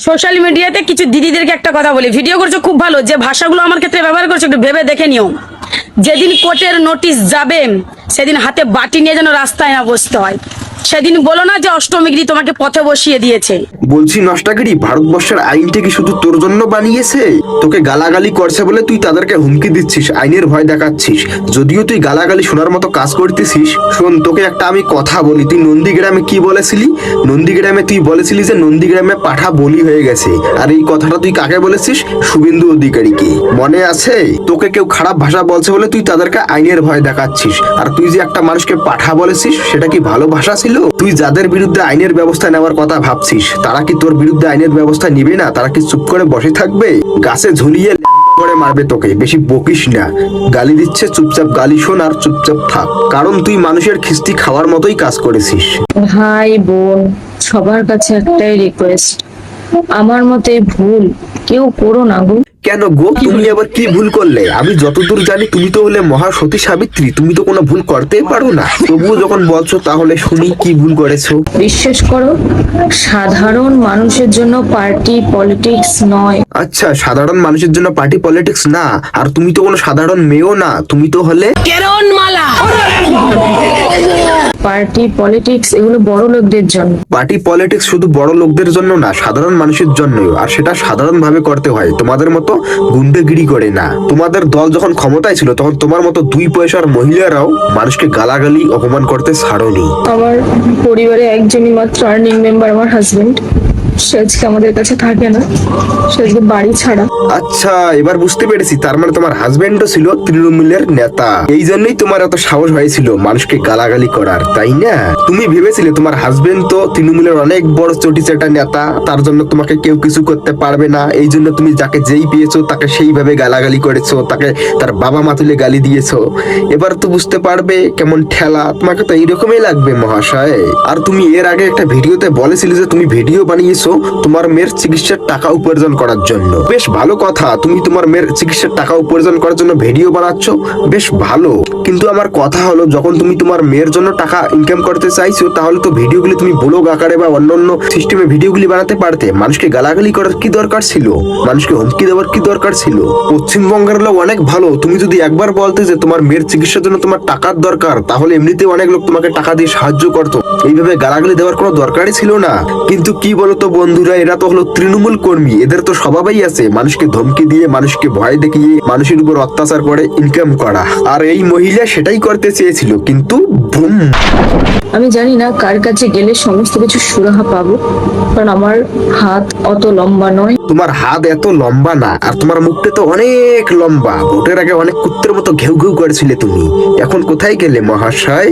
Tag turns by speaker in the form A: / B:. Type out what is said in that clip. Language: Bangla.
A: সোশ্যাল মিডিয়াতে কিছু দিদিদেরকে একটা কথা বলি, ভিডিও করছো খুব ভালো, যে ভাষাগুলো আমার ক্ষেত্রে ব্যবহার করছো একটু ভেবে দেখে নিও। যেদিন কোর্টের নোটিশ যাবে সেদিন হাতে বাটি নিয়ে যেন রাস্তায় না বসতে হয়। সেদিন বলো না যে অষ্টমীগিরি তোমাকে পথে বসিয়ে দিয়েছে।
B: বলছি নষ্টাগিরি, ভারতবর্ষের আইনটা কি শুধু তোর জন্য বানিয়েছে? তোকে গালাগালি করছে বলে তুই তাদেরকে হুমকি দিচ্ছিস, আইনের ভয় দেখাচ্ছিস। যদিও তুই গালাগালি শোনার মতো কাজ করতেছিস। শোন, তোকে একটা আমি কথা বলি, তুই নন্দীগ্রামে কি বলেছিলি? নন্দীগ্রামে তুই বলেছিলি যে নন্দীগ্রামে পাঠা বলি হয়ে গেছে। আর এই কথাটা তুই কাকে বলেছিস? শুভেন্দু অধিকারীকে। মনে আছে? তোকে কেউ খারাপ ভাষা বলছে বলে তুই তাদেরকে আইনের ভয় দেখাচ্ছিস। আর তুই যে একটা মানুষকে পাঠা বলেছিস, সেটা কি ভালো ভাষা ছিল? তুই যাদের বিরুদ্ধে আইনের ব্যবস্থা নেওয়ার কথা ভাবছিস, তারা কি তোর বিরুদ্ধে আইনের ব্যবস্থা নিবে না? তারা কি চুপ করে বসে থাকবে? গাছে ঝুলিয়ে করে মারবে তোকে। বেশি বকিস না। গালি দিচ্ছে, চুপচাপ গালি শোন আর চুপচাপ থাক, কারণ তুই মানুষের খিস্তি খাওয়ার মতোই কাজ করেছিস।
C: ভাই বোন সবার কাছে একটাই রিকোয়েস্ট, আমার মতে ভুল কেউ করো না গো।
B: কেন গো, তুমি আবার কি ভুল করলে? আমি যতদূর জানি তুমি তো হলে মহাসতী সাবিত্রী, তুমি তো কোনো ভুল করতেই পারো না। তবুও যখন বলছো তাহলে শুনি কি ভুল করেছো।
C: বিশ্বাস করো, সাধারণ মানুষের জন্য পার্টি পলিটিক্স নয়।
B: আচ্ছা, সাধারণ মানুষের জন্য পার্টি পলিটিক্স না? আর তুমি তো কোনো সাধারণ মেয়েও না, তুমি তো হলে
C: পার্টি পলিটিক্স এগুলো বড় লোকদের জন্য।
B: পার্টি পলিটিক্স শুধু বড় লোকদের জন্য না, সাধারণ মানুষের জন্যও। আর সেটা সাধারণ ভাবে করতে হয়, তোমাদের মতো গুন্ডাগিরি করে না। তোমাদের দল যখন ক্ষমতায় ছিল তখন তোমার মতো 2 পয়সার মহিলারাও মানুষকে গালাগালি অপমান করতে ছাড়োনি।
C: আমার পরিবারে একজনই মাত্র আর্নিং মেম্বার, আমার হাজবেন্ড। সে আজকে আমাদের কাছে থাকে না, সে আজকে বাড়ি ছাড়া।
B: আচ্ছা, এবার বুঝতে পেরেছি, তার মানে তোমার হাজবেন্ডও ছিল তৃণমূলের নেতা। এই জন্যই তোমার এত সাহস হয়েছিল মানুষকে গালাগালি করার, তাই না? তুমি ভেবেছিলে তোমার হাজবেন্ড তো তৃণমূলের অনেক বড় চটিচাটা নেতা, তার জন্য তোমাকে কেউ কিছু করতে পারবে না। এই জন্য তুমি যাকে যেই পেয়েছো তাকে সেইভাবে গালাগালি করেছো, তাকে তার বাবা মা তুলে গালি দিয়েছো। এবার তো বুঝতে পারবে কেমন ঠেলা। তোমাকে তো এইরকমই লাগবে মহাশয়। আর তুমি এর আগে একটা ভিডিওতে বলেছিলে যে তুমি ভিডিও বানিয়েছো তোমার মেয়ের চিকিৎসার টাকা উপার্জন করার জন্য। বেশ ভালো কথা, তুমি তোমার মেয়ের চিকিৎসার টাকা উপার্জন করার জন্য ভিডিও বানাচ্ছ, বেশ ভালো। কিন্তু আমার কথা হলো, যখন তুমি তোমার মেয়ের জন্য টাকা ইনকাম করতে চাইছো, তাহলে তো ভিডিওগুলি তুমি ব্লগ আকারে বা অন্যান্য সিস্টেমে ভিডিওগুলি বানাতে পারতে। মানুষকে গালাগালি করার কি দরকার ছিল? মানুষকে হুমকি দেওয়ার কি দরকার ছিল? পশ্চিমবঙ্গের লোক অনেক ভালো। তুমি যদি একবার বলতে যে তোমার মেয়ের চিকিৎসার জন্য তোমার টাকার দরকার, তাহলে এমনিতে অনেক লোক তোমাকে টাকা দিয়ে সাহায্য করতো। এইভাবে গালাগালি দেওয়ার কোনো দরকারই ছিল না। কিন্তু কি বলতো বন্ধুরা, এরা তো হলো তৃণমূল কর্মী। এদের তো স্বভাবই আছে মানুষকে ধমকি দিয়ে, মানুষকে ভয় দেখিয়ে, মানুষের উপর অত্যাচার করে ইনকাম করা। আর এই মহিলা সেটাই করতে চেয়েছিল, কিন্তু বুম।
C: আমি জানি না কার কাছে গেলে সমস্ত কিছু সুরাহা পাবো, কারণ আমার হাত অত লম্বা নয়।
B: তোমার হাত এত লম্বা না, আর তোমার মুখটা তো অনেক লম্বা। ভোটের আগে অনেক কুত্তের মতো ঘেউ ঘেউ করেছিলে তুমি। এখন কোথায় গেলে মহাশয়?